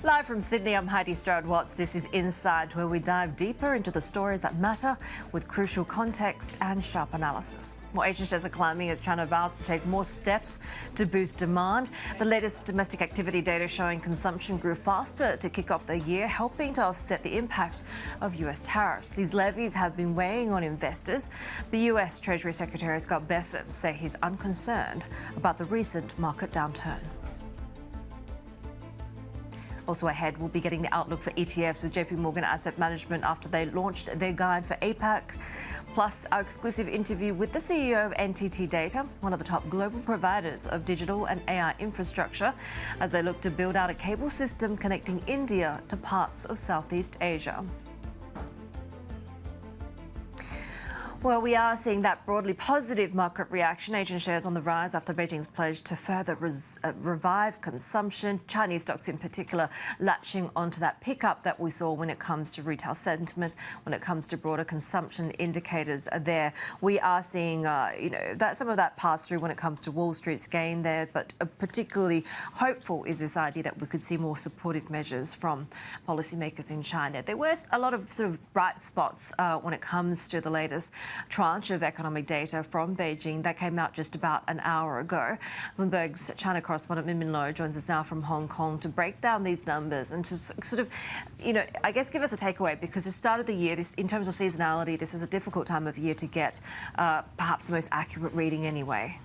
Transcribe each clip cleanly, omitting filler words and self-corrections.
Live from Sydney, I'm Heidi Stroud-Watts. This is Inside, where we dive deeper into the stories that matter with crucial context and sharp analysis. Well, Asian shares are climbing as China vows to take more steps to boost demand. The latest domestic activity data showing consumption grew faster to kick off the year, helping to offset the impact of US tariffs. These levies have been weighing on investors. The US Treasury Secretary Scott Bessent say he's unconcerned about the recent market downturn. Also ahead, we'll be getting the outlook for ETFs with JPMorgan Asset Management after they launched their guide for APAC. Plus, our exclusive interview with the CEO of NTT Data, one of the top global providers of digital and AI infrastructure, as they look to build out a cable system connecting India to parts of Southeast Asia. Well, we are seeing that broadly positive market reaction. Asian shares on the rise after Beijing's pledge to further revive consumption. Chinese stocks in particular latching onto that pickup that we saw when it comes to retail sentiment, when it comes to broader consumption indicators there. We are seeing, that some of that pass through when it comes to Wall Street's gain there, but particularly hopeful is this idea that we could see more supportive measures from policymakers in China. There were a lot of sort of bright spots when it comes to the latest tranche of economic data from Beijing that came out just about an hour ago. Bloomberg's China correspondent Min Lo joins us now from Hong Kong to break down these numbers and to sort of, I guess give us a takeaway, because the start of the year, this, in terms of seasonality, this is a difficult time of year to get perhaps the most accurate reading anyway.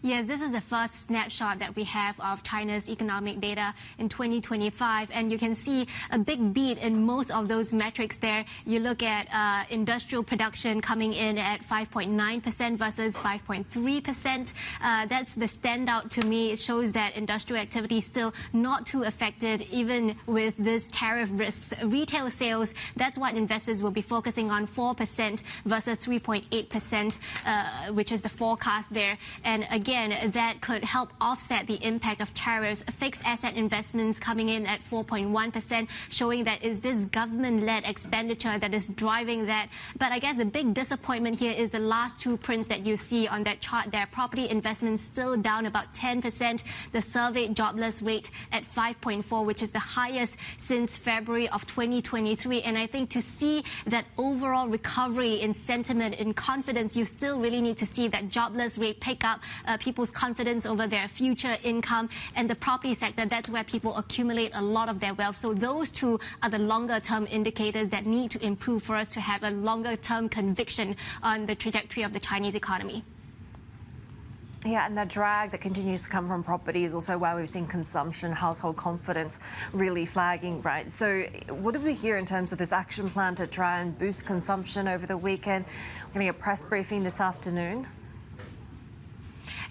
Yes, this is the first snapshot that we have of China's economic data in 2025, and you can see a big beat in most of those metrics there. You look at industrial production coming in at 5.9% versus 5.3%. That's the standout to me. It shows that industrial activity is still not too affected, even with this tariff risks. Retail sales, that's what investors will be focusing on, 4% versus 3.8%, which is the forecast there. And again, that could help offset the impact of tariffs. Fixed asset investments coming in at 4.1%, showing that is this government-led expenditure that is driving that. But I guess the big disappointment here is the last two prints that you see on that chart there. Property investments still down about 10%. The surveyed jobless rate at 5.4, which is the highest since February of 2023. And I think to see that overall recovery in sentiment, in confidence, you still really need to see that jobless rate pick up, people's confidence over their future income, and the property sector, that's where people accumulate a lot of their wealth. So those two are the longer term indicators that need to improve for us to have a longer term conviction on the trajectory of the Chinese economy. Yeah, and the drag that continues to come from property is also why we've seen consumption, household confidence really flagging, right? So what did we hear in terms of this action plan to try and boost consumption over the weekend? We're going to get a press briefing this afternoon.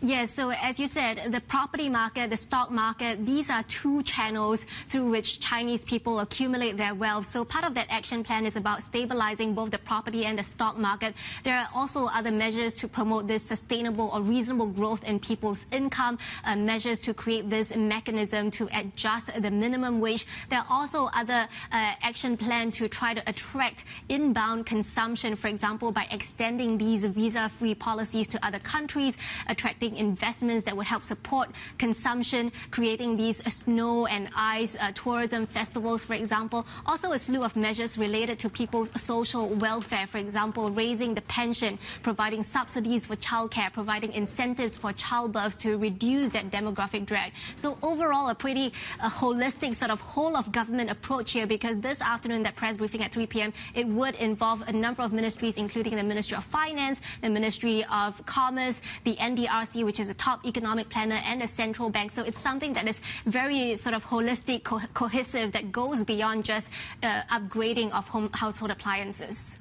Yes, so as you said, the property market, the stock market, these are two channels through which Chinese people accumulate their wealth. So part of that action plan is about stabilizing both the property and the stock market. There are also other measures to promote this sustainable or reasonable growth in people's income, measures to create this mechanism to adjust the minimum wage. There are also other action plans to try to attract inbound consumption, for example, by extending these visa-free policies to other countries, attracting investments that would help support consumption, creating these snow and ice tourism festivals, for example. Also a slew of measures related to people's social welfare, for example, raising the pension, providing subsidies for childcare, providing incentives for childbirths to reduce that demographic drag. So overall, a pretty holistic sort of whole of government approach here, because this afternoon, that press briefing at 3 p.m., it would involve a number of ministries, including the Ministry of Finance, the Ministry of Commerce, the NDRC, which is a top economic planner, and a central bank. So it's something that is very sort of holistic, cohesive, that goes beyond just upgrading of household appliances.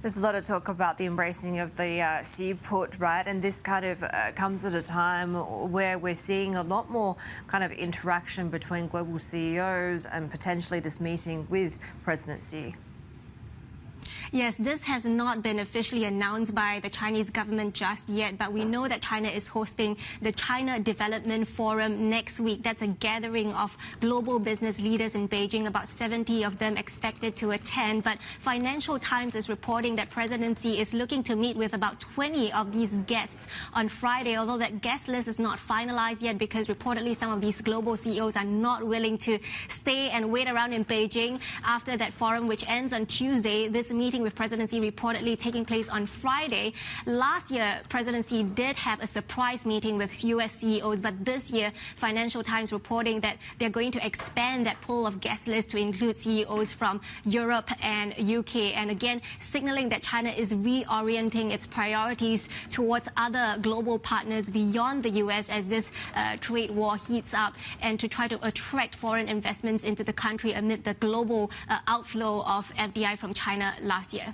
There's a lot of talk about the embracing of the sea put, right? And this kind of comes at a time where we're seeing a lot more kind of interaction between global CEOs and potentially this meeting with President Xi. Yes, this has not been officially announced by the Chinese government just yet, but we know that China is hosting the China Development Forum next week. That's a gathering of global business leaders in Beijing, about 70 of them expected to attend. But Financial Times is reporting that President Xi is looking to meet with about 20 of these guests on Friday, although that guest list is not finalized yet because reportedly some of these global CEOs are not willing to stay and wait around in Beijing after that forum, which ends on Tuesday. This meeting with President Xi reportedly taking place on Friday. Last year, President Xi did have a surprise meeting with U.S. CEOs, but this year, Financial Times reporting that they're going to expand that pool of guest list to include CEOs from Europe and UK, and again, signaling that China is reorienting its priorities towards other global partners beyond the U.S. as this trade war heats up, and to try to attract foreign investments into the country amid the global outflow of FDI from China last year.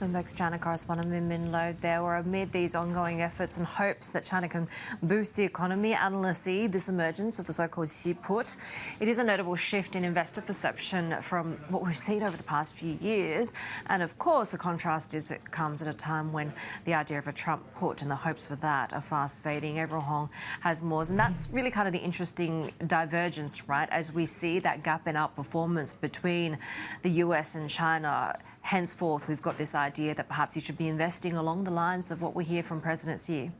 Bloomberg's China correspondent Min Min Lo there. Were amid these ongoing efforts and hopes that China can boost the economy, analysts see this emergence of the so-called Xi put. It is a notable shift in investor perception from what we've seen over the past few years. And of course, the contrast is it comes at a time when the idea of a Trump put and the hopes for that are fast fading. Avril Hong has more. And that's really kind of the interesting divergence, right? As we see that gap in outperformance between the US and China. Henceforth, we've got this idea that perhaps you should be investing along the lines of what we hear from President Xi.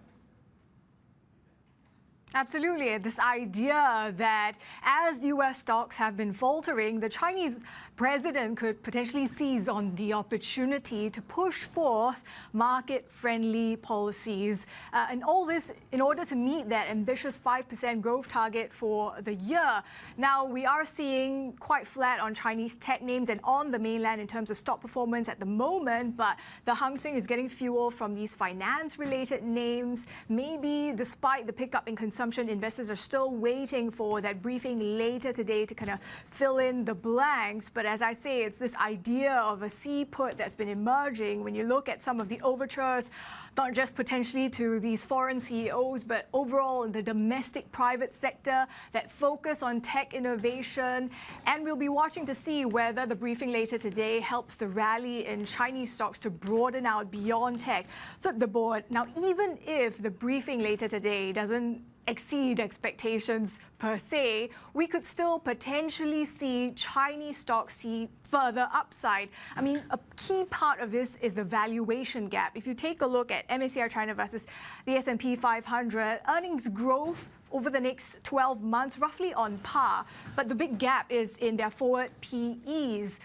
Absolutely. This idea that as U.S. stocks have been faltering, the Chinese president could potentially seize on the opportunity to push forth market-friendly policies. And all this in order to meet that ambitious 5% growth target for the year. Now, we are seeing quite flat on Chinese tech names and on the mainland in terms of stock performance at the moment, but the Hang Seng is getting fuel from these finance-related names. Maybe despite the pickup in consumption, investors are still waiting for that briefing later today to kind of fill in the blanks. But as I say, it's this idea of a Xi put that's been emerging when you look at some of the overtures, not just potentially to these foreign CEOs, but overall in the domestic private sector that focus on tech innovation. And we'll be watching to see whether the briefing later today helps the rally in Chinese stocks to broaden out beyond tech. Flip the board. Now, even if the briefing later today doesn't exceed expectations per se, we could still potentially see Chinese stocks see further upside. I mean, a key part of this is the valuation gap. If you take a look at MSCI China versus the S&P 500, earnings growth over the next 12 months, roughly on par. But the big gap is in their forward PEs,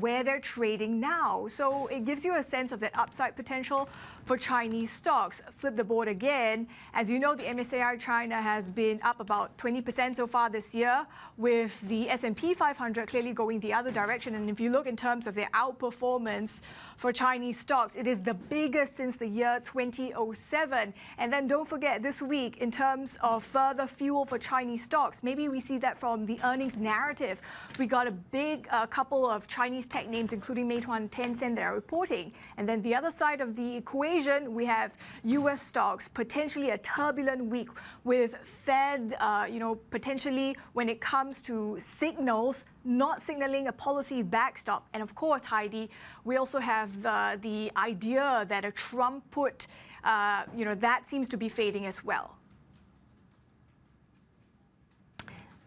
where they're trading now. So it gives you a sense of that upside potential for Chinese stocks. Flip the board again. As you know, the MSCI China has been up about 20% so far this year, with the S&P 500 clearly going the other direction. And if you look in terms of their outperformance for Chinese stocks, it is the biggest since the year 2007. And then don't forget, this week, in terms of further fuel for Chinese stocks, maybe we see that from the earnings narrative. We got a big couple of Chinese tech names, including Meituan, Tencent, that are reporting. And then the other side of the equation, we have U.S. stocks, potentially a turbulent week with Fed, potentially when it comes to signals, not signaling a policy backstop. And of course, Heidi, we also have the idea that a Trump put, that seems to be fading as well.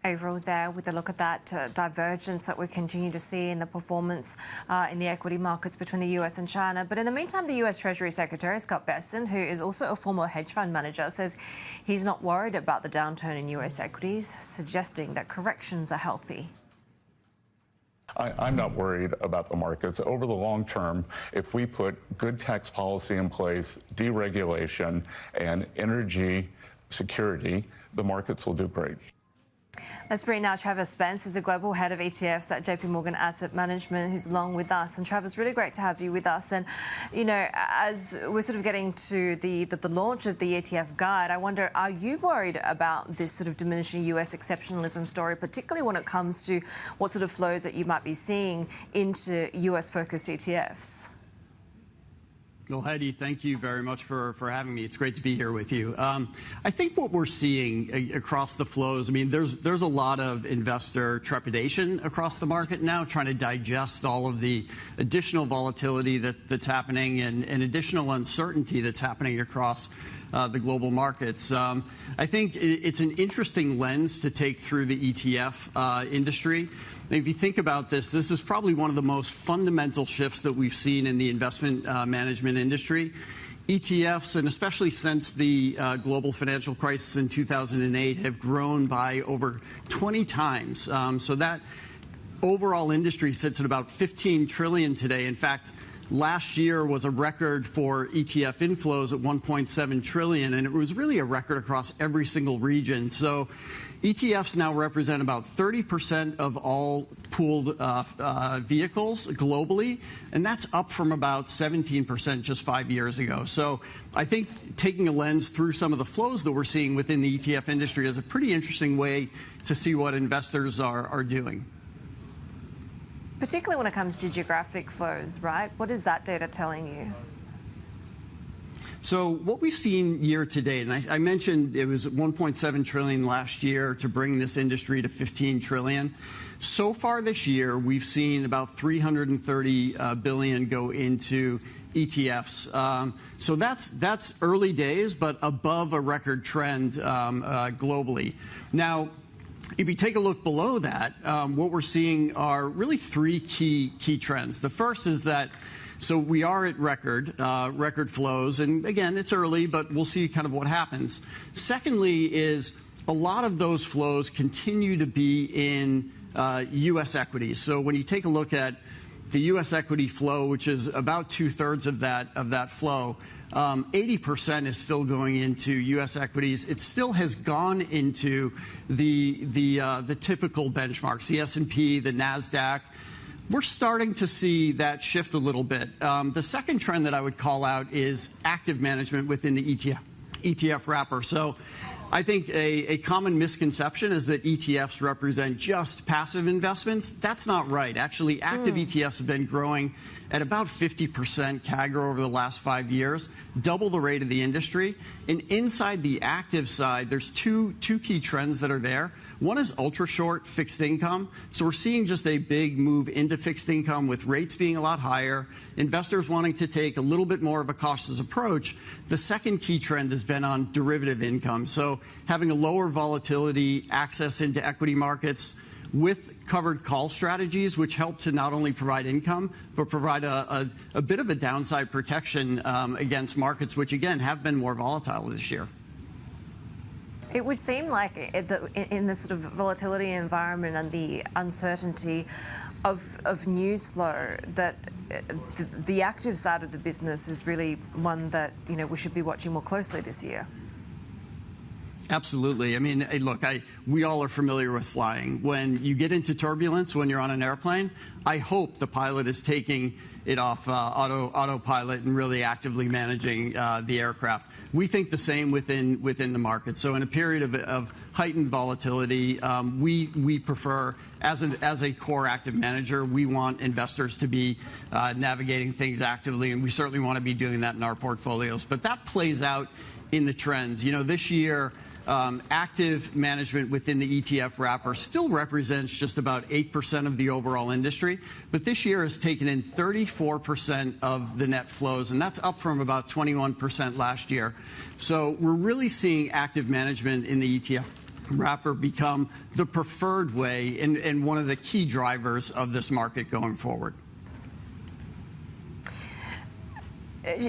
Avril there with a look at that divergence that we continue to see in the performance in the equity markets between the US and China. But in the meantime, the US Treasury Secretary, Scott Bessent, who is also a former hedge fund manager, says he's not worried about the downturn in US equities, suggesting that corrections are healthy. I'm not worried about the markets. Over the long term, if we put good tax policy in place, deregulation, and energy security, the markets will do great. Let's bring now Travis Spence, who's a global head of ETFs at JPMorgan Asset Management, who's along with us. And Travis, really great to have you with us. And, as we're sort of getting to the launch of the ETF guide, I wonder, are you worried about this sort of diminishing US exceptionalism story, particularly when it comes to what sort of flows that you might be seeing into US-focused ETFs? Well, Heidi, thank you very much for having me. It's great to be here with you. I think what we're seeing across the flows, I mean, there's a lot of investor trepidation across the market now, trying to digest all of the additional volatility that's happening and additional uncertainty that's happening across the global markets. I think it's an interesting lens to take through the ETF industry. If you think about this is probably one of the most fundamental shifts that we've seen in the investment management industry. ETFs, and especially since the global financial crisis in 2008, have grown by over 20 times. So that overall industry sits at about 15 trillion today. In fact, last year was a record for ETF inflows at 1.7 trillion, and it was really a record across every single region. So ETFs now represent about 30% of all pooled vehicles globally, and that's up from about 17% just 5 years ago. So I think taking a lens through some of the flows that we're seeing within the ETF industry is a pretty interesting way to see what investors are doing. Particularly when it comes to geographic flows, right? What is that data telling you? So what we've seen year to date, and I mentioned it was 1.7 trillion last year to bring this industry to 15 trillion. So far this year, we've seen about 330 billion go into ETFs. So that's early days, but above a record trend globally. Now, if you take a look below that, what we're seeing are really three key trends. The first is that so we are at record flows, and again, it's early, but we'll see kind of what happens. Secondly is a lot of those flows continue to be in U.S. equities. So when you take a look at the U.S. equity flow, which is about 2/3 of that flow, 80% is still going into U.S. equities. It still has gone into the typical benchmarks, the S&P, the NASDAQ. We're starting to see that shift a little bit. The second trend that I would call out is active management within the ETF wrapper. So I think a common misconception is that ETFs represent just passive investments. That's not right. Actually, active ETFs have been growing at about 50% CAGR over the last 5 years, double the rate of the industry. And inside the active side, there's two key trends that are there. One is ultra-short fixed income. So we're seeing just a big move into fixed income with rates being a lot higher, investors wanting to take a little bit more of a cautious approach. The second key trend has been on derivative income. So having a lower volatility access into equity markets with covered call strategies, which help to not only provide income, but provide a bit of a downside protection against markets, which, again, have been more volatile this year. It would seem like in this sort of volatility environment and the uncertainty of news flow that the active side of the business is really one that, you know, we should be watching more closely this year. Absolutely. I mean, look, we all are familiar with flying. When you get into turbulence, when you're on an airplane, I hope the pilot is taking it off autopilot and really actively managing the aircraft. We think the same within the market. So in a period of heightened volatility, we prefer, as a core active manager, we want investors to be navigating things actively, and we certainly want to be doing that in our portfolios. But that plays out in the trends. You know, this year, active management within the ETF wrapper still represents just about 8% of the overall industry, but this year has taken in 34% of the net flows, and that's up from about 21% last year. So we're really seeing active management in the ETF wrapper become the preferred way and one of the key drivers of this market going forward.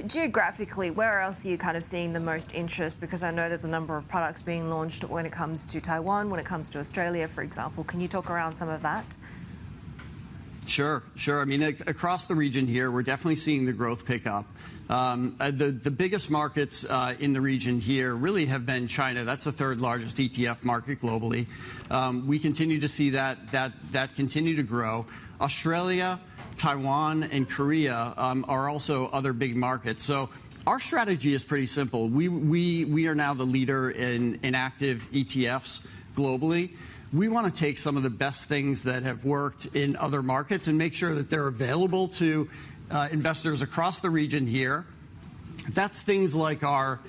Geographically, where else are you kind of seeing the most interest? Because I know there's a number of products being launched when it comes to Taiwan, when it comes to Australia, for example. Can you talk around some of that? Sure. I mean, across the region here, we're definitely seeing the growth pick up. The biggest markets in the region here really have been China. That's the third largest ETF market globally. We continue to see that continue to grow. Australia, Taiwan, and Korea are also other big markets. So our strategy is pretty simple. We are now the leader in active ETFs globally. We want to take some of the best things that have worked in other markets and make sure that they're available to investors across the region here That's things like our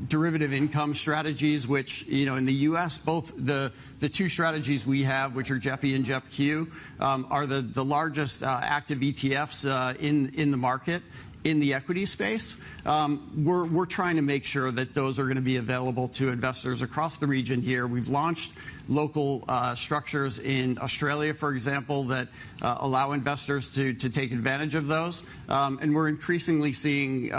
derivative income strategies, which, in the U.S., both the two strategies we have, which are JEPI and JEPQ, are the largest active ETFs in the market in the equity space. We're trying to make sure that those are going to be available to investors across the region here. We've launched local structures in Australia, for example, that allow investors to take advantage of those. And we're increasingly seeing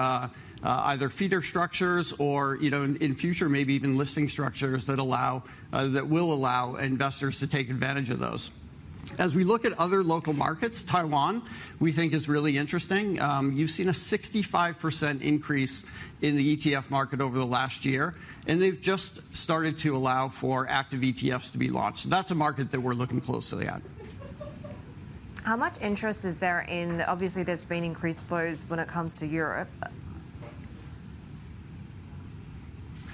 either feeder structures or, in future, maybe even listing structures that will allow investors to take advantage of those. As we look at other local markets, Taiwan, we think is really interesting. You've seen a 65% increase in the ETF market over the last year, and they've just started to allow for active ETFs to be launched. So that's a market that we're looking closely at. How much interest is there in, obviously there's been increased flows when it comes to Europe?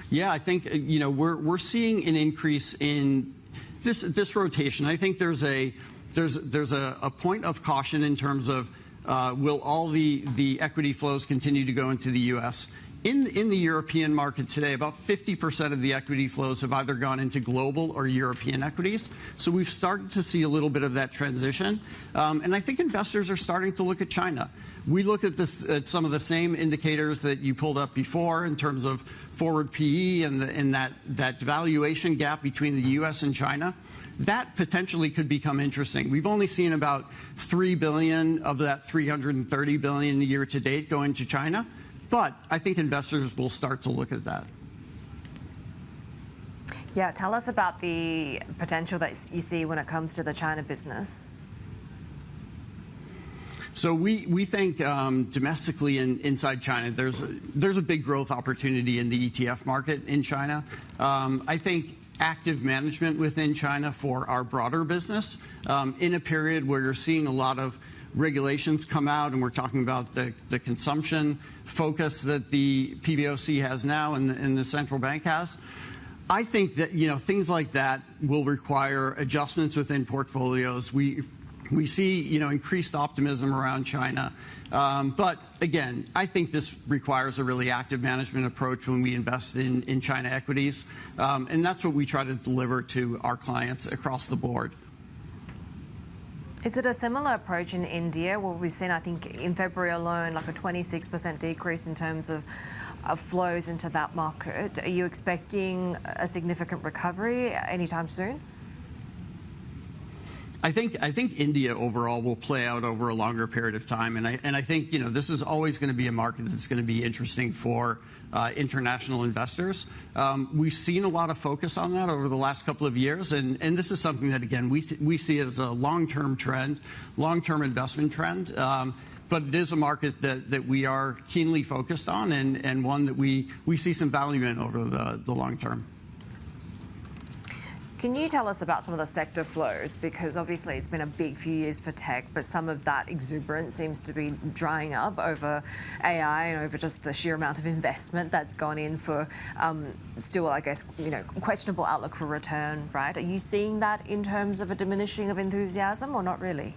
Yeah, I think, we're seeing an increase in this rotation. I think there's a point of caution in terms of will all the equity flows continue to go into the U.S. In the European market today, about 50% of the equity flows have either gone into global or European equities. So we've started to see a little bit of that transition. And I think investors are starting to look at China. We look at some of the same indicators that you pulled up before in terms of forward PE and that valuation gap between the U.S. and China. That potentially could become interesting. We've only seen about $3 billion of that $330 billion year to date go into China. But I think investors will start to look at that. Yeah, tell us about the potential that you see when it comes to the China business. So we think domestically inside China, there's a big growth opportunity in the ETF market in China. I think active management within China for our broader business in a period where you're seeing a lot of regulations come out, and we're talking about the consumption focus that the PBOC has now and the central bank has. I think that things like that will require adjustments within portfolios. We see increased optimism around China, but again, I think this requires a really active management approach when we invest in China equities, and that's what we try to deliver to our clients across the board. Is it a similar approach in India? Well, we've seen, I think, in February alone, like a 26% decrease in terms of flows into that market. Are you expecting a significant recovery anytime soon? I think India overall will play out over a longer period of time, and I think this is always going to be a market that's going to be interesting for international investors. We've seen a lot of focus on that over the last couple of years, and this is something that again we see as a long-term trend, long-term investment trend. But it is a market that we are keenly focused on, and one that we see some value in over the long term. Can you tell us about some of the sector flows? Because obviously it's been a big few years for tech, but some of that exuberance seems to be drying up over AI and over just the sheer amount of investment that's gone in for still, I guess, questionable outlook for return, right? Are you seeing that in terms of a diminishing of enthusiasm or not really?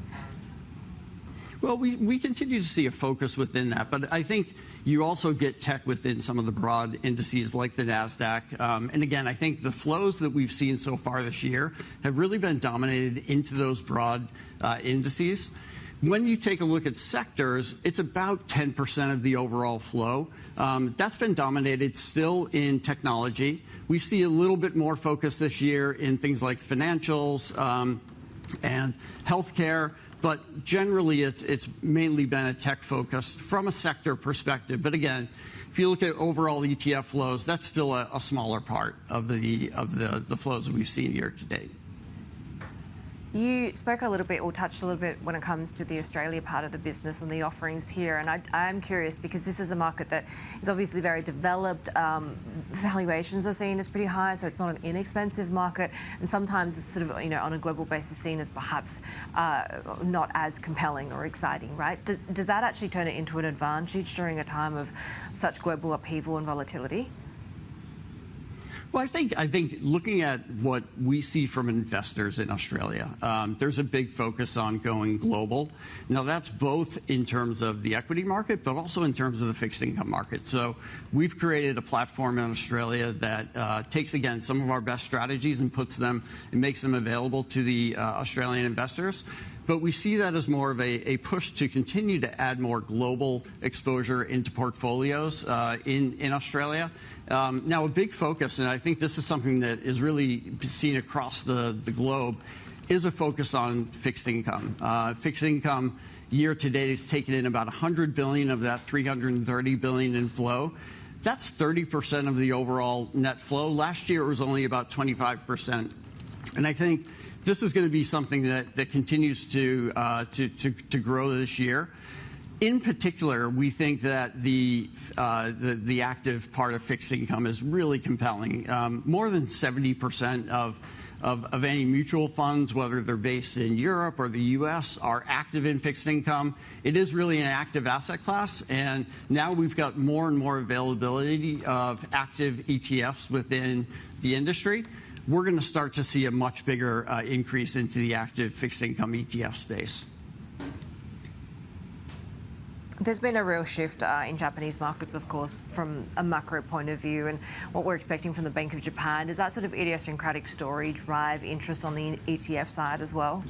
Well, we continue to see a focus within that, but I think you also get tech within some of the broad indices like the NASDAQ. And again, I think the flows that we've seen so far this year have really been dominated into those broad indices. When you take a look at sectors, it's about 10% of the overall flow. That's been dominated still in technology. We see a little bit more focus this year in things like financials and healthcare. But generally, it's mainly been a tech focus from a sector perspective. But again, if you look at overall ETF flows, that's still a smaller part of the flows that we've seen year to date. You spoke a little bit or touched a little bit when it comes to the Australia part of the business and the offerings here. And I'm curious because this is a market that is obviously very developed. Valuations are seen as pretty high, so it's not an inexpensive market. And sometimes it's sort of, on a global basis seen as perhaps not as compelling or exciting, right? Does that actually turn it into an advantage during a time of such global upheaval and volatility? Well, I think looking at what we see from investors in Australia, there's a big focus on going global. Now, that's both in terms of the equity market, but also in terms of the fixed income market. So we've created a platform in Australia that takes, again, some of our best strategies and puts them and makes them available to the Australian investors. But we see that as more of a push to continue to add more global exposure into portfolios in Australia. Now, a big focus, and I think this is something that is really seen across the globe, is a focus on fixed income. Fixed income year to date has taken in about $100 billion of that $330 billion in flow. That's 30% of the overall net flow. Last year, it was only about 25%. And I think this is going to be something that continues to grow this year. In particular, we think that the active part of fixed income is really compelling. More than 70% of any mutual funds, whether they're based in Europe or the US, are active in fixed income. It is really an active asset class, and now we've got more and more availability of active ETFs within the industry. We're going to start to see a much bigger increase into the active fixed income ETF space. There's been a real shift in Japanese markets, of course, from a macro point of view, and what we're expecting from the Bank of Japan. Does that sort of idiosyncratic story drive interest on the ETF side as well?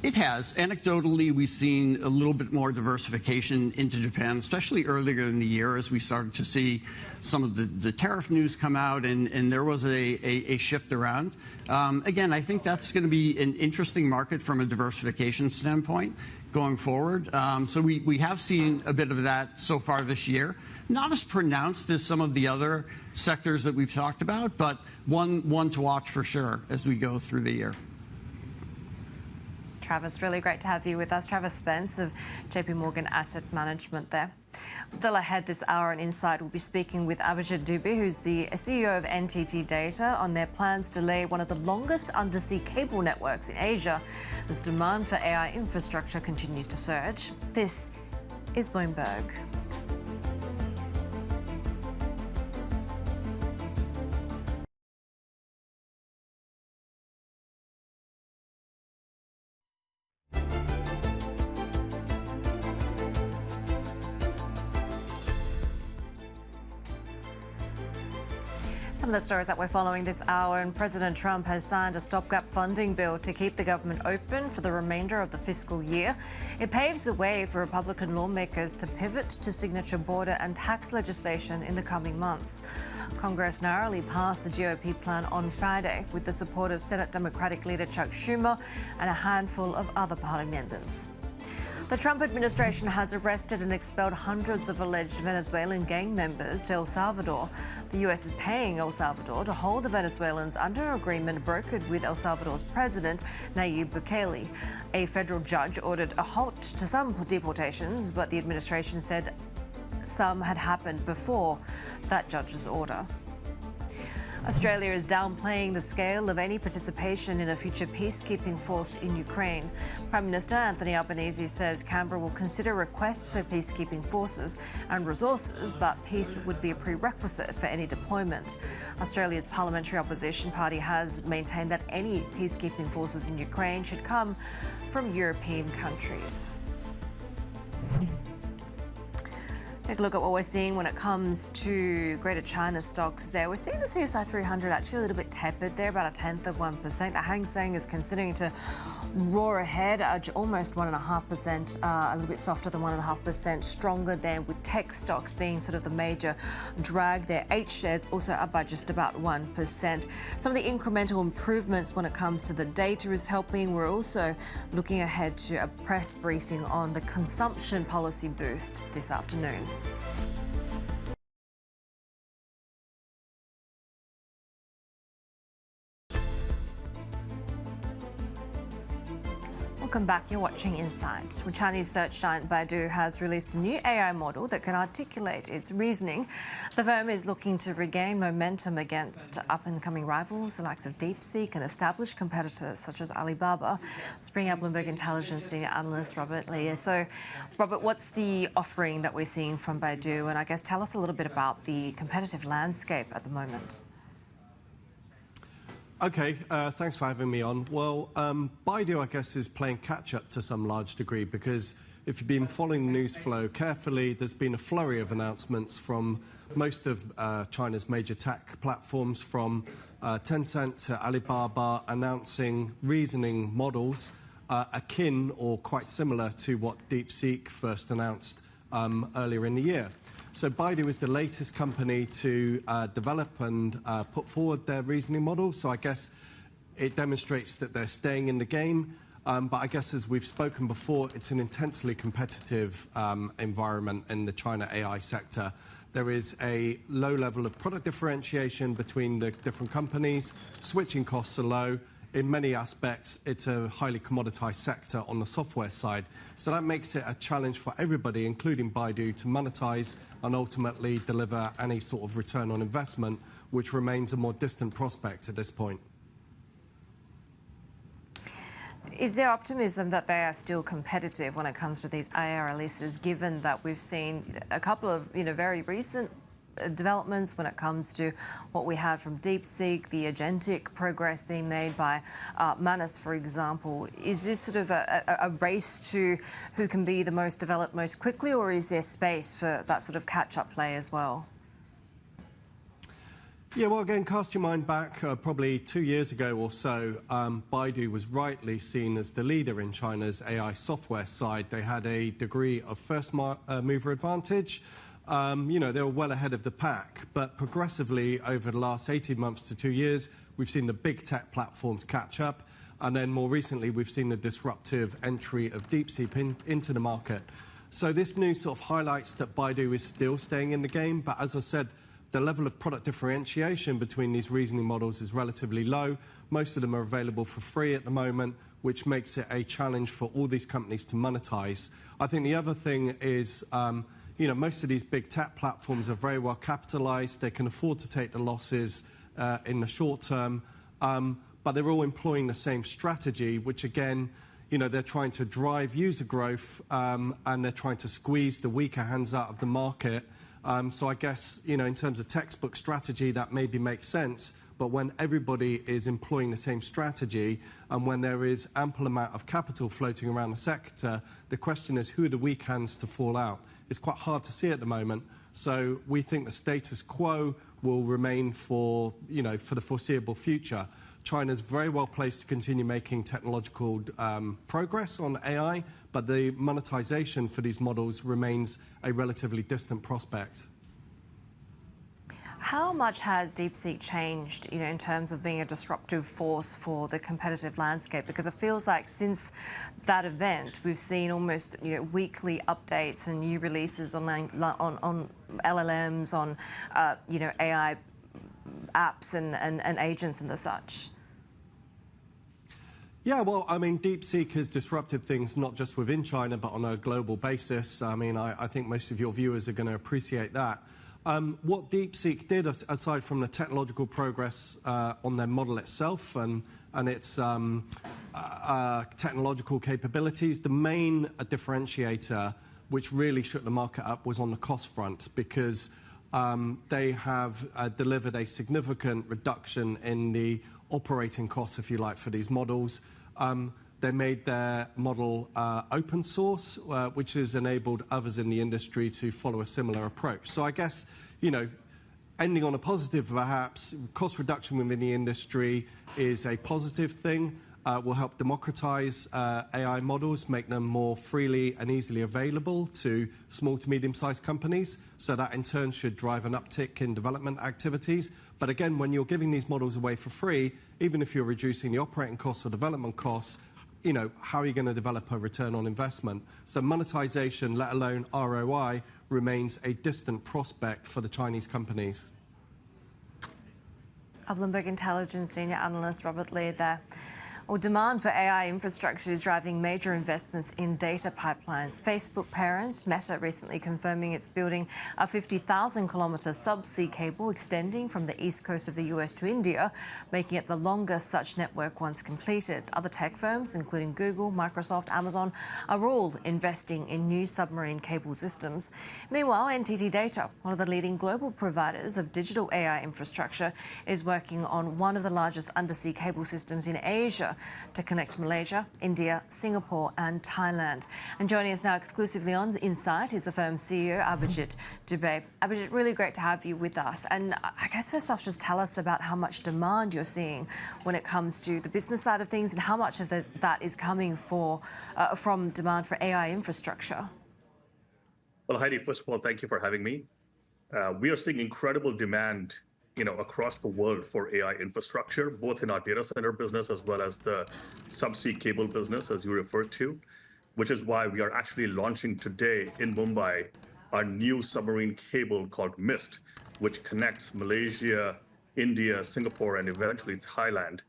It has. Anecdotally, we've seen a little bit more diversification into Japan, especially earlier in the year as we started to see some of the tariff news come out, and there was a shift around. Again, I think that's going to be an interesting market from a diversification standpoint going forward. So we have seen a bit of that so far this year. Not as pronounced as some of the other sectors that we've talked about, but one to watch for sure as we go through the year. Travis, really great to have you with us. Travis Spence of JPMorgan Asset Management there. Still ahead this hour on Insight, we'll be speaking with Abhijit Dubey, who's the CEO of NTT Data, on their plans to lay one of the longest undersea cable networks in Asia as demand for AI infrastructure continues to surge. This is Bloomberg. Some of the stories that we're following this hour, and President Trump has signed a stopgap funding bill to keep the government open for the remainder of the fiscal year. It paves the way for Republican lawmakers to pivot to signature border and tax legislation in the coming months. Congress narrowly passed the GOP plan on Friday with the support of Senate Democratic leader Chuck Schumer and a handful of other party members. The Trump administration has arrested and expelled hundreds of alleged Venezuelan gang members to El Salvador. The US is paying El Salvador to hold the Venezuelans under an agreement brokered with El Salvador's president, Nayib Bukele. A federal judge ordered a halt to some deportations, but the administration said some had happened before that judge's order. Australia is downplaying the scale of any participation in a future peacekeeping force in Ukraine. Prime Minister Anthony Albanese says Canberra will consider requests for peacekeeping forces and resources, but peace would be a prerequisite for any deployment. Australia's parliamentary opposition party has maintained that any peacekeeping forces in Ukraine should come from European countries. Take a look at what we're seeing when it comes to Greater China stocks there. We're seeing the CSI 300 actually a little bit tepid there, about 0.1%. The Hang Seng is continuing to roar ahead, almost 1.5%, a little bit softer than 1.5%, stronger there, with tech stocks being sort of the major drag there. H shares also up by just about 1%. Some of the incremental improvements when it comes to the data is helping. We're also looking ahead to a press briefing on the consumption policy boost this afternoon. Welcome back. You're watching Insight. Well, Chinese search giant Baidu has released a new AI model that can articulate its reasoning. The firm is looking to regain momentum against up-and-coming rivals, the likes of DeepSeek, and established competitors such as Alibaba. Let's bring up Bloomberg Intelligence senior analyst Robert Lee. So, Robert, what's the offering that we're seeing from Baidu? And I guess tell us a little bit about the competitive landscape at the moment. Okay, thanks for having me on. Well, Baidu, I guess, is playing catch-up to some large degree because if you've been following the news flow carefully, there's been a flurry of announcements from most of China's major tech platforms, from Tencent to Alibaba, announcing reasoning models akin or quite similar to what DeepSeek first announced earlier in the year. So Baidu is the latest company to develop and put forward their reasoning model. So I guess it demonstrates that they're staying in the game. But I guess as we've spoken before, it's an intensely competitive environment in the China AI sector. There is a low level of product differentiation between the different companies. Switching costs are low. In many aspects, it's a highly commoditized sector on the software side. So that makes it a challenge for everybody, including Baidu, to monetize and ultimately deliver any sort of return on investment, which remains a more distant prospect at this point. Is there optimism that they are still competitive when it comes to these AI releases, given that we've seen a couple of very recent developments when it comes to what we have from DeepSeek, the agentic progress being made by Manus, for example? Is this sort of a race to who can be the most developed most quickly, or is there space for that sort of catch-up play as well? Yeah, well, again, cast your mind back probably 2 years ago or so. Baidu was rightly seen as the leader in China's AI software side. They had a degree of first mover advantage. They were well ahead of the pack, but progressively over the last 18 months to 2 years, we've seen the big tech platforms catch up, and then more recently, we've seen the disruptive entry of DeepSeek into the market. So this news sort of highlights that Baidu is still staying in the game, but as I said, the level of product differentiation between these reasoning models is relatively low. Most of them are available for free at the moment, which makes it a challenge for all these companies to monetize. I think the other thing is most of these big tech platforms are very well capitalized. They can afford to take the losses in the short term, but they're all employing the same strategy, which again, they're trying to drive user growth and they're trying to squeeze the weaker hands out of the market. So I guess, in terms of textbook strategy, that maybe makes sense. But when everybody is employing the same strategy and when there is ample amount of capital floating around the sector, the question is who are the weak hands to fall out? It's quite hard to see at the moment. So we think the status quo will remain for the foreseeable future. China's very well placed to continue making technological progress on AI, but the monetization for these models remains a relatively distant prospect. How much has DeepSeek changed, in terms of being a disruptive force for the competitive landscape? Because it feels like since that event, we've seen almost weekly updates and new releases on LLMs, on AI apps and agents and the such. Yeah, well, I mean, DeepSeek has disrupted things not just within China, but on a global basis. I mean, I think most of your viewers are going to appreciate that. What DeepSeek did, aside from the technological progress on their model itself and its technological capabilities, the main differentiator, which really shook the market up, was on the cost front, because they have delivered a significant reduction in the operating costs, if you like, for these models. They made their model open source, which has enabled others in the industry to follow a similar approach. So I guess, ending on a positive, perhaps, cost reduction within the industry is a positive thing. Will help democratize AI models, make them more freely and easily available to small to medium-sized companies. So that in turn should drive an uptick in development activities. But again, when you're giving these models away for free, even if you're reducing the operating costs or development costs, how are you going to develop a return on investment? So monetization, let alone ROI, remains a distant prospect for the Chinese companies. Bloomberg Intelligence senior analyst Robert Lee there. Well, demand for AI infrastructure is driving major investments in data pipelines. Facebook parent Meta recently confirming it's building a 50,000-kilometre subsea cable extending from the east coast of the US to India, making it the longest such network once completed. Other tech firms, including Google, Microsoft, Amazon, are all investing in new submarine cable systems. Meanwhile, NTT Data, one of the leading global providers of digital AI infrastructure, is working on one of the largest undersea cable systems in Asia to connect Malaysia, India, Singapore and Thailand. And joining us now exclusively on Insight is the firm's CEO, Abhijit Dubey. Abhijit, really great to have you with us. And I guess first off, just tell us about how much demand you're seeing when it comes to the business side of things and how much of that is coming from demand for AI infrastructure. Well, Heidi, first of all, thank you for having me. We are seeing incredible demand across the world for AI infrastructure, both in our data center business as well as the subsea cable business, as you referred to, which is why we are actually launching today in Mumbai our new submarine cable called MIST, which connects Malaysia, India, Singapore, and eventually Thailand,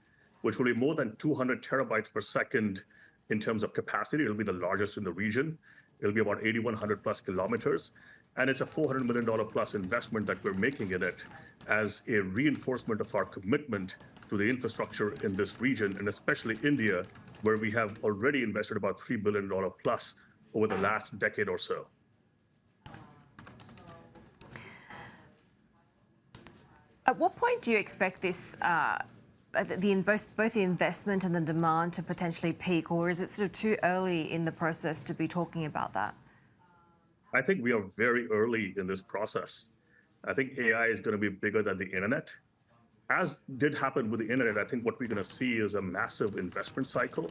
which will be more than 200 terabytes per second in terms of capacity. It'll be the largest in the region. It'll be about 8,100 plus kilometers. And it's a $400 million plus investment that we're making in it as a reinforcement of our commitment to the infrastructure in this region, and especially India, where we have already invested about $3 billion plus over the last decade or so. At what point do you expect this, both the investment and the demand to potentially peak, or is it sort of too early in the process to be talking about that? I think we are very early in this process. I think AI is going to be bigger than the internet. As did happen with the internet, I think what we're going to see is a massive investment cycle.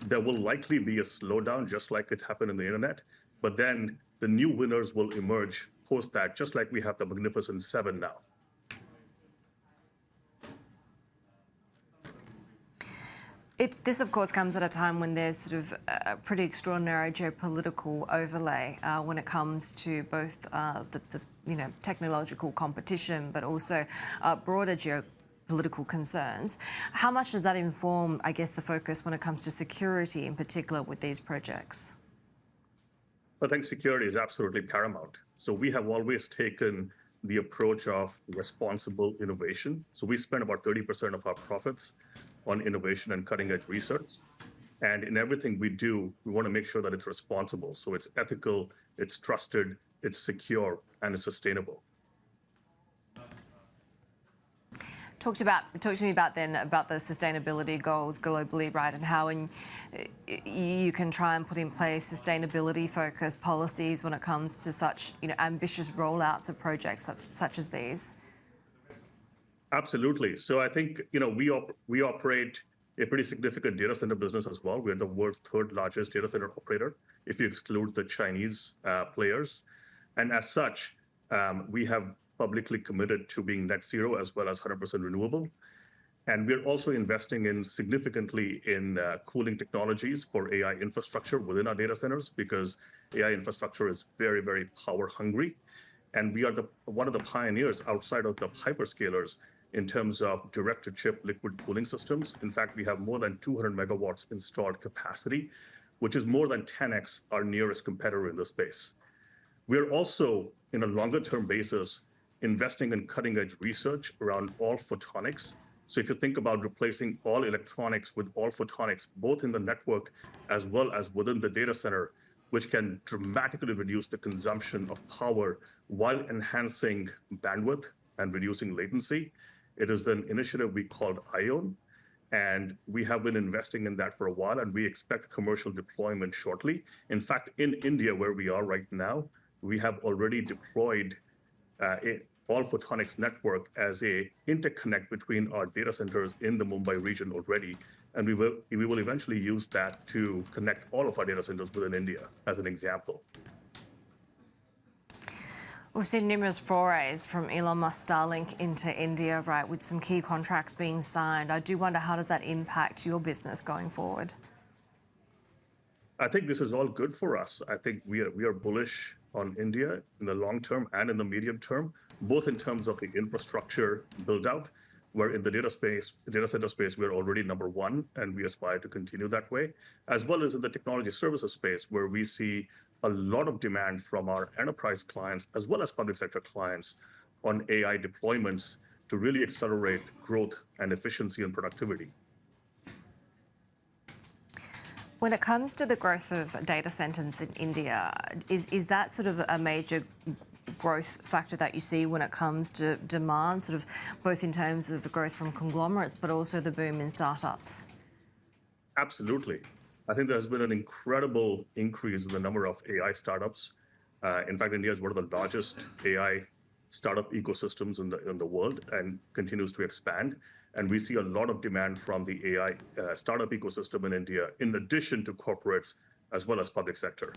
There will likely be a slowdown, just like it happened in the internet, but then the new winners will emerge post that, just like we have the Magnificent Seven now. This, of course, comes at a time when there's sort of a pretty extraordinary geopolitical overlay when it comes to both the technological competition, but also broader geopolitical concerns. How much does that inform, I guess, the focus when it comes to security, in particular, with these projects? I think security is absolutely paramount. So we have always taken the approach of responsible innovation. So we spend about 30% of our profits on innovation and cutting-edge research. And in everything we do, we want to make sure that it's responsible. So it's ethical, it's trusted, it's secure, and it's sustainable. Talk to me about the sustainability goals globally, right, and how you can try and put in place sustainability-focused policies when it comes to such ambitious rollouts of projects such as these. Absolutely. So I think we operate a pretty significant data center business as well. We're the world's third largest data center operator, if you exclude the Chinese players. And as such, we have publicly committed to being net zero as well as 100% renewable. And we're also investing significantly in cooling technologies for AI infrastructure within our data centers, because AI infrastructure is very, very power hungry. And we are one of the pioneers outside of the hyperscalers in terms of direct-to-chip liquid cooling systems. In fact, we have more than 200 megawatts installed capacity, which is more than 10x our nearest competitor in the space. We're also, in a longer-term basis, investing in cutting-edge research around all photonics. So if you think about replacing all electronics with all photonics, both in the network as well as within the data center, which can dramatically reduce the consumption of power while enhancing bandwidth and reducing latency. It is an initiative we called ION, and we have been investing in that for a while, and we expect commercial deployment shortly. In fact, in India, where we are right now, we have already deployed all photonics network as a interconnect between our data centers in the Mumbai region already. And we will eventually use that to connect all of our data centers within India, as an example. We've seen numerous forays from Elon Musk Starlink into India, right, with some key contracts being signed. I do wonder, how does that impact your business going forward? I think this is all good for us. I think we are bullish on India in the long term and in the medium term, both in terms of the infrastructure build out, where in the data center space, we're already number one, and we aspire to continue that way, as well as in the technology services space, where we see a lot of demand from our enterprise clients, as well as public sector clients on AI deployments to really accelerate growth and efficiency and productivity. When it comes to the growth of data centers in India, is that sort of a major growth factor that you see when it comes to demand, sort of both in terms of the growth from conglomerates, but also the boom in startups? Absolutely. I think there's been an incredible increase in the number of AI startups. In fact, India is one of the largest AI startup ecosystems in the world and continues to expand. And we see a lot of demand from the AI startup ecosystem in India, in addition to corporates as well as public sector.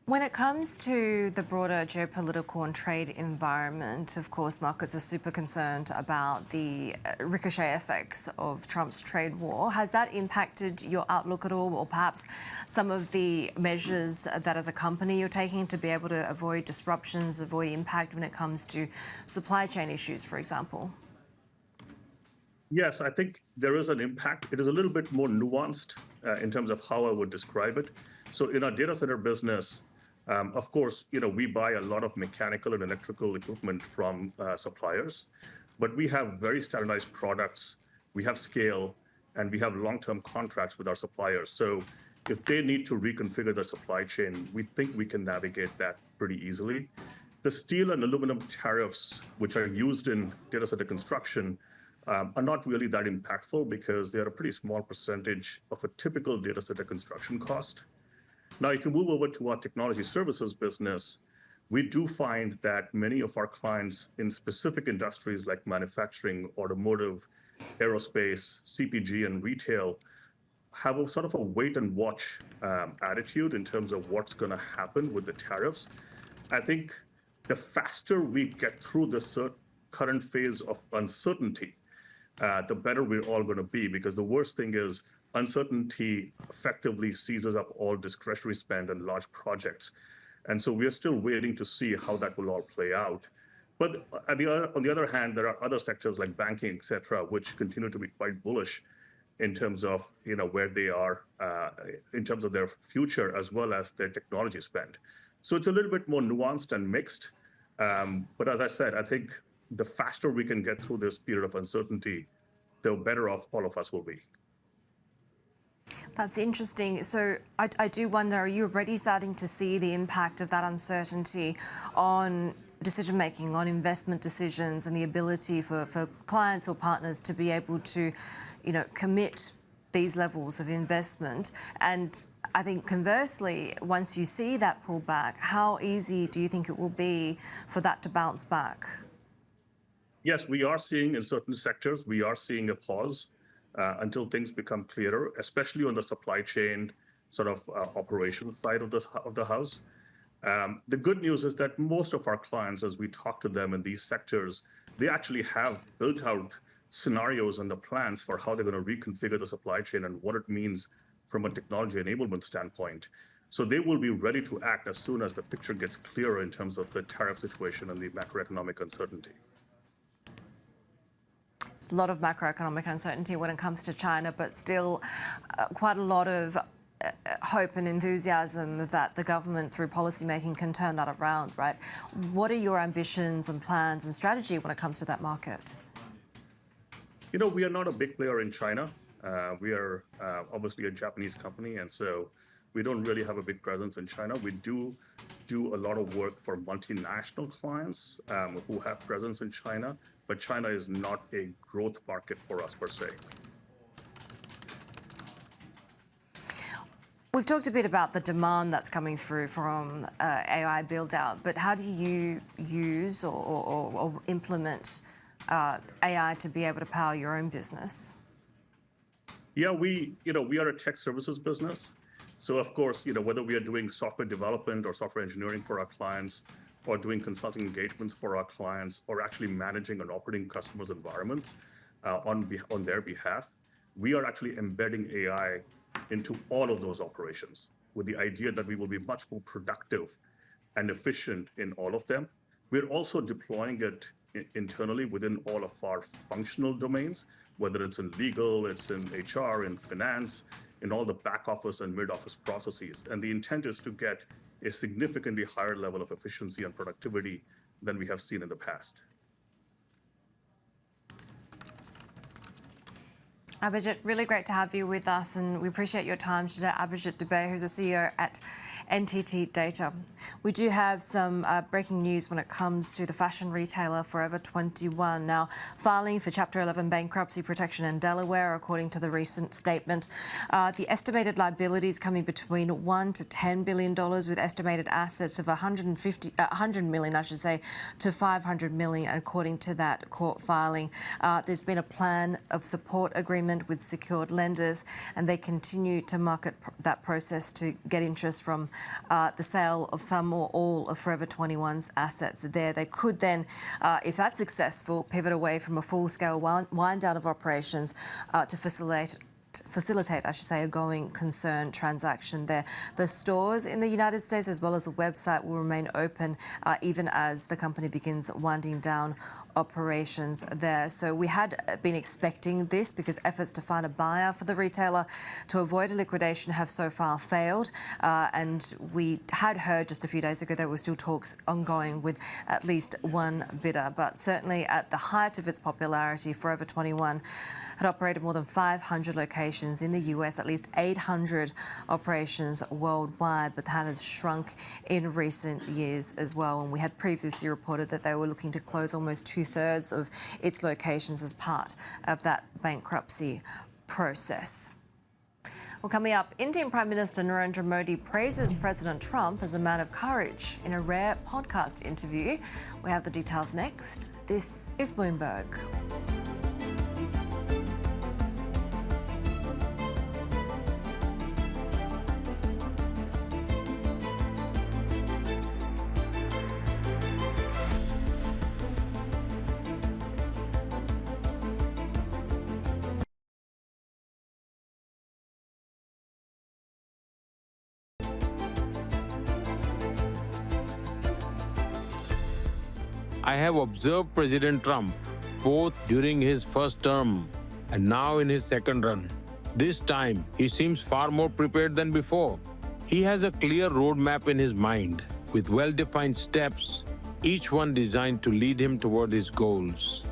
When it comes to the broader geopolitical and trade environment, of course, markets are super concerned about the ricochet effects of Trump's trade war. Has that impacted your outlook at all, or perhaps some of the measures that as a company you're taking to be able to avoid disruptions, avoid impact when it comes to supply chain issues, for example? Yes, I think there is an impact. It is a little bit more nuanced in terms of how I would describe it. So in our data center business, of course, we buy a lot of mechanical and electrical equipment from suppliers, but we have very standardized products, we have scale, and we have long-term contracts with our suppliers. So if they need to reconfigure their supply chain, we think we can navigate that pretty easily. The steel and aluminum tariffs, which are used in data center construction, are not really that impactful because they are a pretty small percentage of a typical data center construction cost. Now, if you move over to our technology services business, we do find that many of our clients in specific industries like manufacturing, automotive, aerospace, CPG, and retail have a sort of a wait and watch attitude in terms of what's going to happen with the tariffs. I think the faster we get through this current phase of uncertainty, the better we're all going to be, because the worst thing is uncertainty effectively seizes up all discretionary spend and large projects. And so we're still waiting to see how that will all play out. But on the other hand, there are other sectors like banking, et cetera, which continue to be quite bullish in terms of where they are in terms of their future as well as their technology spend. So it's a little bit more nuanced and mixed. But as I said, I think the faster we can get through this period of uncertainty, the better off all of us will be. That's interesting. So I do wonder, are you already starting to see the impact of that uncertainty on decision-making, on investment decisions, and the ability for clients or partners to be able to, commit these levels of investment? And I think conversely, once you see that pullback, how easy do you think it will be for that to bounce back? Yes, we are seeing in certain sectors, we are seeing a pause until things become clearer, especially on the supply chain sort of operations side of the house. The good news is that most of our clients, as we talk to them in these sectors, they actually have built out scenarios and the plans for how they're going to reconfigure the supply chain and what it means from a technology enablement standpoint. So they will be ready to act as soon as the picture gets clearer in terms of the tariff situation and the macroeconomic uncertainty. There's a lot of macroeconomic uncertainty when it comes to China, but still quite a lot of hope and enthusiasm that the government, through policymaking, can turn that around, right? What are your ambitions and plans and strategy when it comes to that market? We are not a big player in China. We are obviously a Japanese company, and so we don't really have a big presence in China. We do a lot of work for multinational clients who have presence in China, but China is not a growth market for us per se. We've talked a bit about the demand that's coming through from AI build-out, but how do you use or implement AI to be able to power your own business? Yeah, we are a tech services business. So of course, whether we are doing software development or software engineering for our clients, or doing consulting engagements for our clients, or actually managing and operating customers' environments on their behalf, we are actually embedding AI into all of those operations with the idea that we will be much more productive and efficient in all of them. We're also deploying it internally within all of our functional domains, whether it's in legal, it's in HR, in finance, in all the back office and mid office processes. And the intent is to get a significantly higher level of efficiency and productivity than we have seen in the past. Abhijit, really great to have you with us, and we appreciate your time today. Abhijit Dubey, who's the CEO at NTT Data. We do have some breaking news when it comes to the fashion retailer Forever 21 now filing for Chapter 11 bankruptcy protection in Delaware, according to the recent statement. The estimated liabilities coming between $1 to $10 billion, with estimated assets of 100 million, I should say, to 500 million, according to that court filing. There's been a plan of support agreement with secured lenders, and they continue to market that process to get interest from the sale of some or all of Forever 21's assets there. They could then, if that's successful, pivot away from a full-scale wind down of operations to facilitate, I should say, a going concern transaction there. The stores in the United States, as well as the website, will remain open even as the company begins winding down operations there. So we had been expecting this because efforts to find a buyer for the retailer to avoid a liquidation have so far failed. And we had heard just a few days ago there were still talks ongoing with at least one bidder. But certainly at the height of its popularity, Forever 21 had operated more than 500 locations in the US, at least 800 operations worldwide, but that has shrunk in recent years as well. And we had previously reported that they were looking to close almost 2/3 of its locations as part of that bankruptcy process. Well, coming up, Indian Prime Minister Narendra Modi praises President Trump as a man of courage in a rare podcast interview. We have the details next. This is Bloomberg. I have observed President Trump both during his first term and now in his second run. This time, he seems far more prepared than before. He has a clear roadmap in his mind with well-defined steps, each one designed to lead him toward his goals.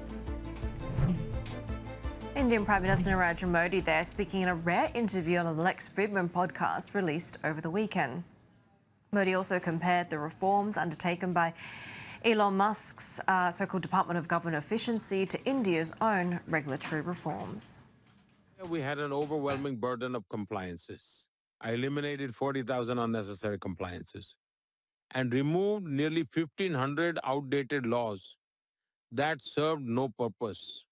Indian Prime Minister Narendra Modi there speaking in a rare interview on the Lex Fridman podcast released over the weekend. Modi also compared the reforms undertaken by Elon Musk's so-called Department of Government Efficiency to India's own regulatory reforms. We had an overwhelming burden of compliances. I eliminated 40,000 unnecessary compliances and removed nearly 1,500 outdated laws that served no purpose.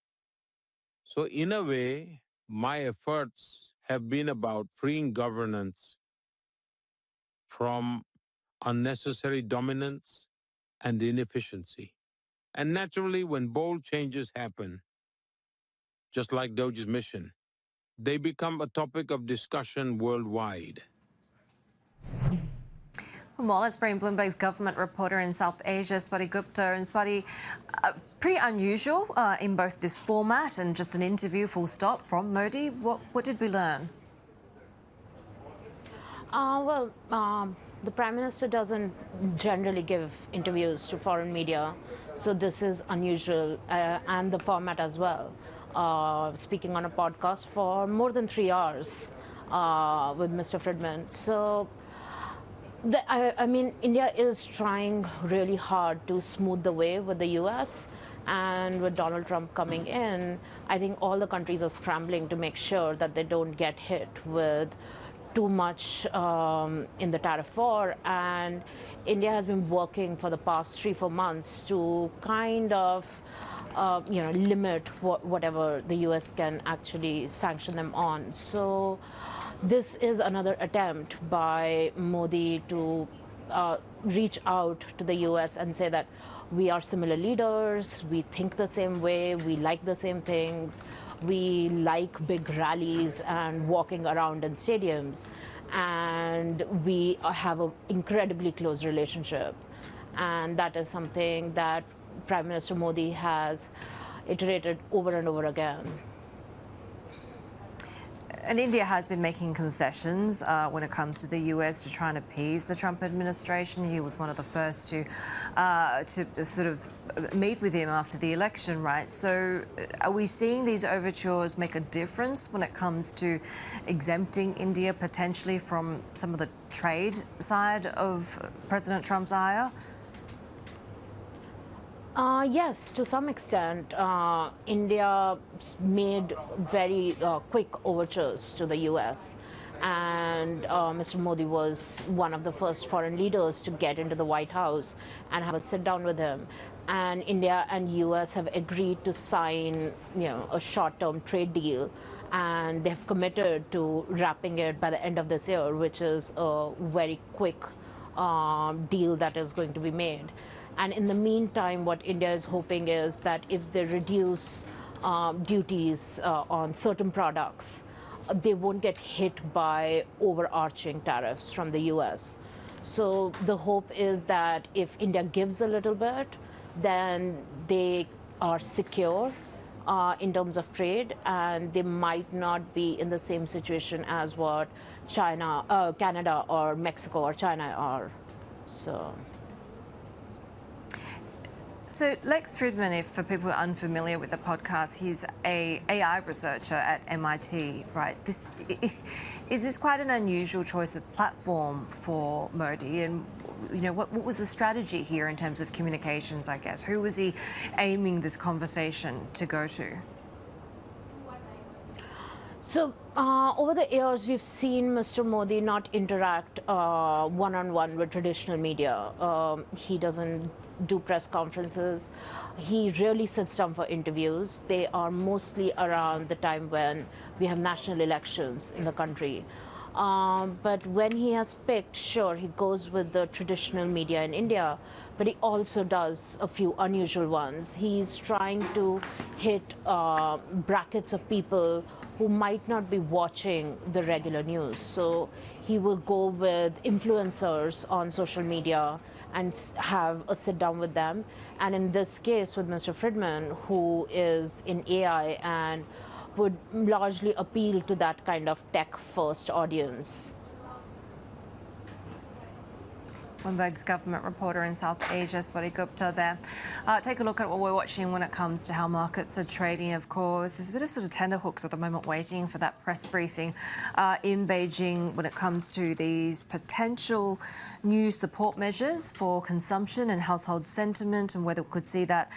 So in a way, my efforts have been about freeing governance from unnecessary dominance and inefficiency. And naturally, when bold changes happen, just like Doge's mission, they become a topic of discussion worldwide. Well, let's bring Bloomberg's government reporter in South Asia, Swati Gupta. And Swati, pretty unusual in both this format and just an interview full stop from Modi. What did we learn? The Prime Minister doesn't generally give interviews to foreign media, so this is unusual, and the format as well. Speaking on a podcast for more than 3 hours with Mr. Fridman. So, I mean, India is trying really hard to smooth the way with the US, and with Donald Trump coming in, I think all the countries are scrambling to make sure that they don't get hit with too much in the tariff war, and India has been working for the past 3-4 months to kind of limit whatever the US can actually sanction them on. So this is another attempt by Modi to reach out to the US and say that we are similar leaders, we think the same way, we like the same things, we like big rallies and walking around in stadiums, and we have an incredibly close relationship. And that is something that Prime Minister Modi has iterated over and over again. And India has been making concessions when it comes to the US to try and appease the Trump administration. He was one of the first to sort of meet with him after the election, right? So are we seeing these overtures make a difference when it comes to exempting India potentially from some of the trade side of President Trump's ire? Yes, to some extent. India made very quick overtures to the US, and Mr. Modi was one of the first foreign leaders to get into the White House and have a sit down with him. And India and US have agreed to sign, a short-term trade deal, and they've committed to wrapping it by the end of this year, which is a very quick deal that is going to be made. And in the meantime, what India is hoping is that if they reduce duties on certain products, they won't get hit by overarching tariffs from the US. So the hope is that if India gives a little bit, then they are secure in terms of trade, and they might not be in the same situation as what Canada or Mexico or China are. So Lex Fridman, for people who are unfamiliar with the podcast, he's an AI researcher at MIT, right? Is this quite an unusual choice of platform for Modi? And, what was the strategy here in terms of communications, I guess? Who was he aiming this conversation to go to? So over the years, we've seen Mr. Modi not interact one-on-one with traditional media. He doesn't do press conferences. He rarely sits down for interviews. They are mostly around the time when we have national elections in the country. But when he has picked, sure, he goes with the traditional media in India, but he also does a few unusual ones. He's trying to hit brackets of people who might not be watching the regular news. So he will go with influencers on social media and have a sit down with them. And in this case with Mr. Fridman, who is in AI and would largely appeal to that kind of tech-first audience. Bloomberg's government reporter in South Asia, Swati Gupta there. Take a look at what we're watching when it comes to how markets are trading, of course. There's a bit of sort of tenterhooks at the moment waiting for that press briefing in Beijing when it comes to these potential new support measures for consumption and household sentiment, and whether we could see that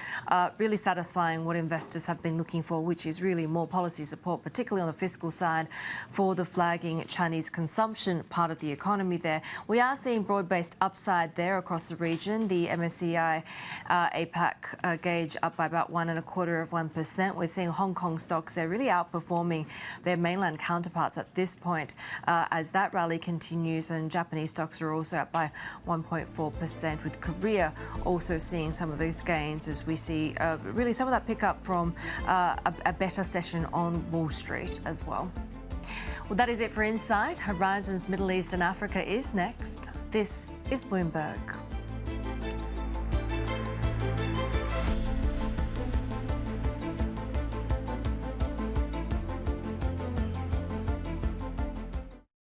really satisfying what investors have been looking for, which is really more policy support, particularly on the fiscal side, for the flagging Chinese consumption part of the economy there. We are seeing broad-based upside there across the region. The MSCI APAC gauge up by about 1.25%. We're seeing Hong Kong stocks, they're really outperforming their mainland counterparts at this point as that rally continues, and Japanese stocks are also up by 1.4%, with Korea also seeing some of those gains as we see really some of that pickup from a better session on Wall Street as well. Well, that is it for Insight. Horizons Middle East and Africa is next. This is Bloomberg.